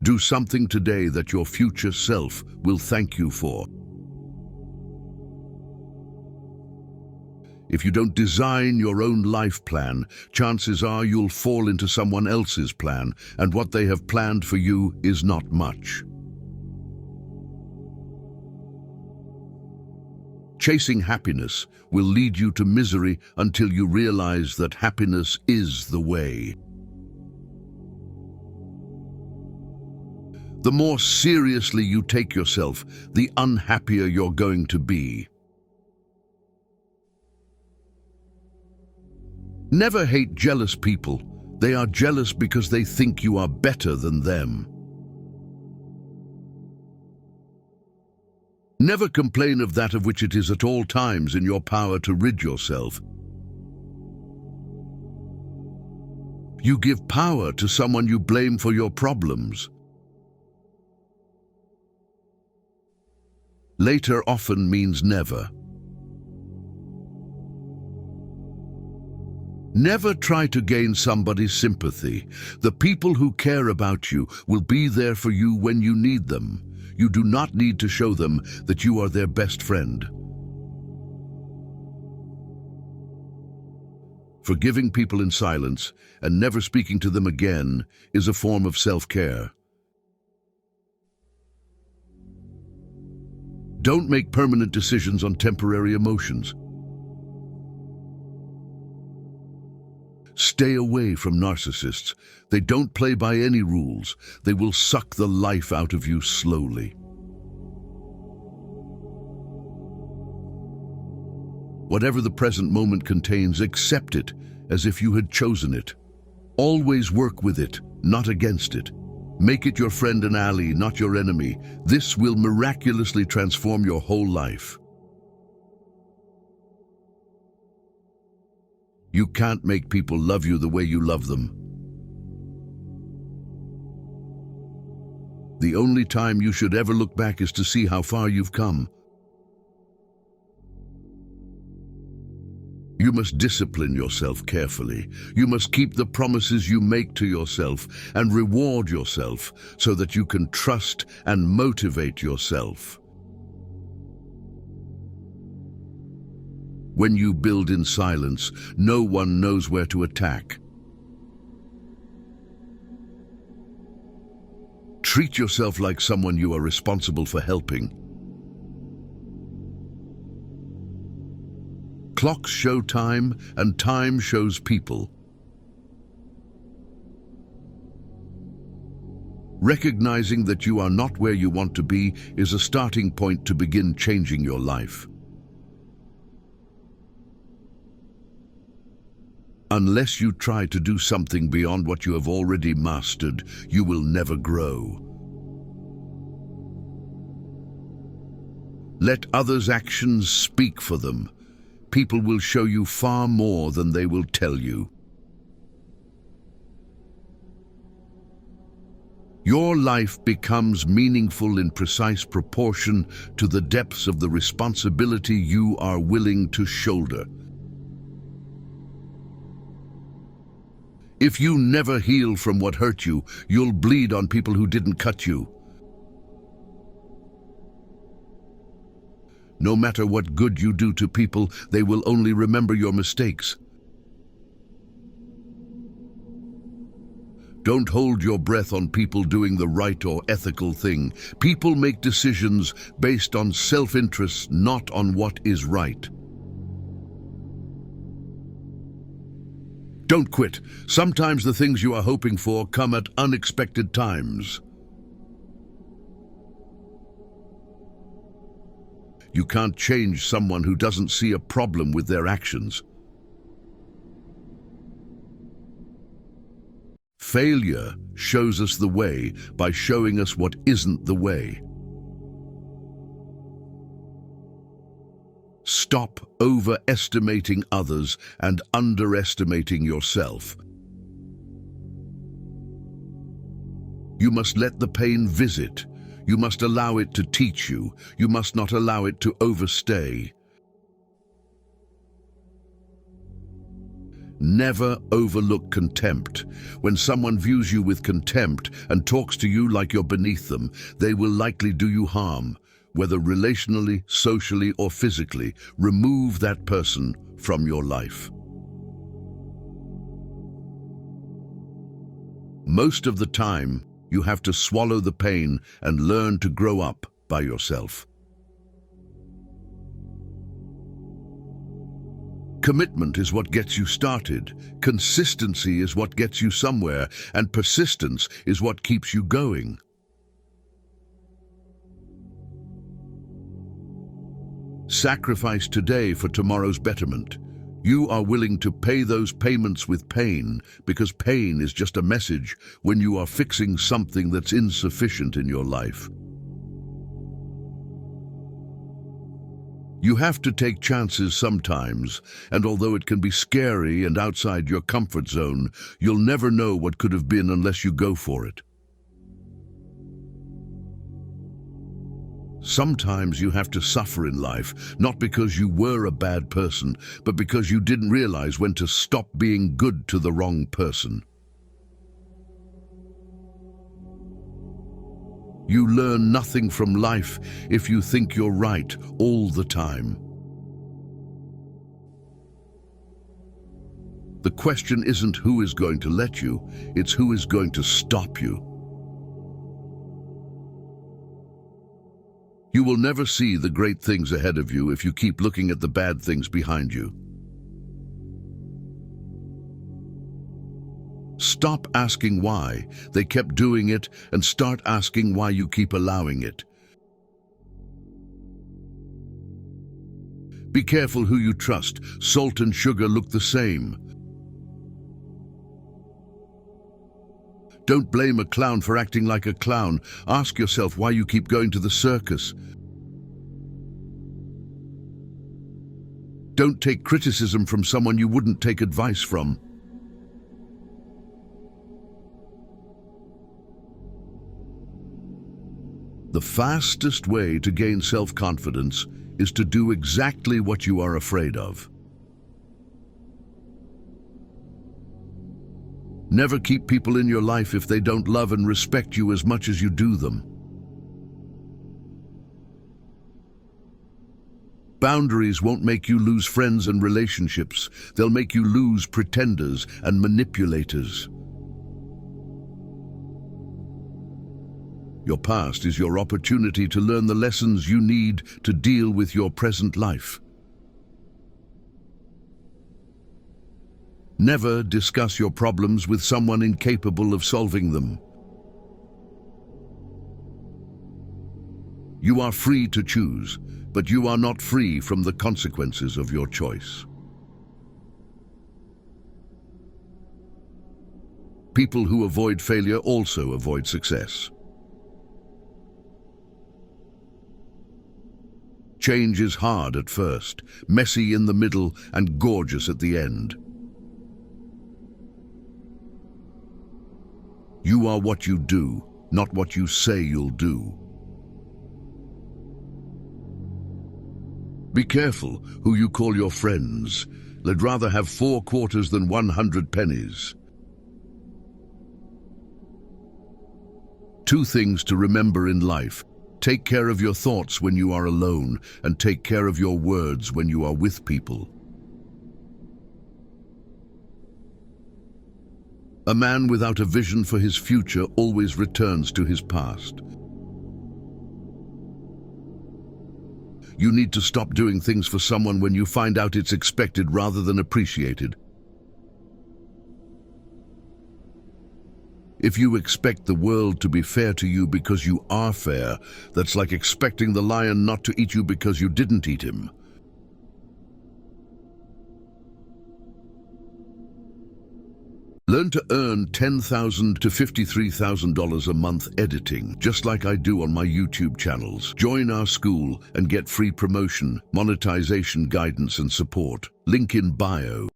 Do something today that your future self will thank you for. If you don't design your own life plan, chances are you'll fall into someone else's plan, and what they have planned for you is not much. Chasing happiness will lead you to misery until you realize that happiness is the way. The more seriously you take yourself, the unhappier you're going to be. Never hate jealous people. They are jealous because they think you are better than them. Never complain of that of which it is at all times in your power to rid yourself. You give power to someone you blame for your problems. Later often means never. Never try to gain somebody's sympathy. The people who care about you will be there for you when you need them. You do not need to show them that you are their best friend. Forgiving people in silence and never speaking to them again is a form of self-care. Don't make permanent decisions on temporary emotions. Stay away from narcissists. They don't play by any rules. They will suck the life out of you slowly. Whatever the present moment contains, accept it as if you had chosen it. Always work with it, not against it. Make it your friend and ally, not your enemy. This will miraculously transform your whole life. You can't make people love you the way you love them. The only time you should ever look back is to see how far you've come. You must discipline yourself carefully. You must keep the promises you make to yourself and reward yourself so that you can trust and motivate yourself. When you build in silence, no one knows where to attack. Treat yourself like someone you are responsible for helping. Clocks show time, and time shows people. Recognizing that you are not where you want to be is a starting point to begin changing your life. Unless you try to do something beyond what you have already mastered, you will never grow. Let others' actions speak for them. People will show you far more than they will tell you. Your life becomes meaningful in precise proportion to the depths of the responsibility you are willing to shoulder. If you never heal from what hurt you, you'll bleed on people who didn't cut you. No matter what good you do to people, they will only remember your mistakes. Don't hold your breath on people doing the right or ethical thing. People make decisions based on self-interest, not on what is right. Don't quit. Sometimes the things you are hoping for come at unexpected times. You can't change someone who doesn't see a problem with their actions. Failure shows us the way by showing us what isn't the way. Stop overestimating others and underestimating yourself. You must let the pain visit. You must allow it to teach you. You must not allow it to overstay. Never overlook contempt. When someone views you with contempt and talks to you like you're beneath them, they will likely do you harm, whether relationally, socially, or physically. Remove that person from your life. Most of the time, you have to swallow the pain and learn to grow up by yourself. Commitment is what gets you started, consistency is what gets you somewhere, and persistence is what keeps you going. Sacrifice today for tomorrow's betterment. You are willing to pay those payments with pain, because pain is just a message when you are fixing something that's insufficient in your life. You have to take chances sometimes, and although it can be scary and outside your comfort zone, you'll never know what could have been unless you go for it. Sometimes you have to suffer in life, not because you were a bad person, but because you didn't realize when to stop being good to the wrong person. You learn nothing from life if you think you're right all the time. The question isn't who is going to let you, it's who is going to stop you. You will never see the great things ahead of you if you keep looking at the bad things behind you. Stop asking why they kept doing it and start asking why you keep allowing it. Be careful who you trust. Salt and sugar look the same. Don't blame a clown for acting like a clown. Ask yourself why you keep going to the circus. Don't take criticism from someone you wouldn't take advice from. The fastest way to gain self-confidence is to do exactly what you are afraid of. Never keep people in your life if they don't love and respect you as much as you do them. Boundaries won't make you lose friends and relationships. They'll make you lose pretenders and manipulators. Your past is your opportunity to learn the lessons you need to deal with your present life. Never discuss your problems with someone incapable of solving them. You are free to choose, but you are not free from the consequences of your choice. People who avoid failure also avoid success. Change is hard at first, messy in the middle, and gorgeous at the end. You are what you do, not what you say you'll do. Be careful who you call your friends. They'd rather have 4 quarters than 100 pennies. 2 things to remember in life. Take care of your thoughts when you are alone, and take care of your words when you are with people. A man without a vision for his future always returns to his past. You need to stop doing things for someone when you find out it's expected rather than appreciated. If you expect the world to be fair to you because you are fair, that's like expecting the lion not to eat you because you didn't eat him. Learn to earn $10,000 to $53,000 a month editing, just like I do on my YouTube channels. Join our school and get free promotion, monetization guidance and support. Link in bio.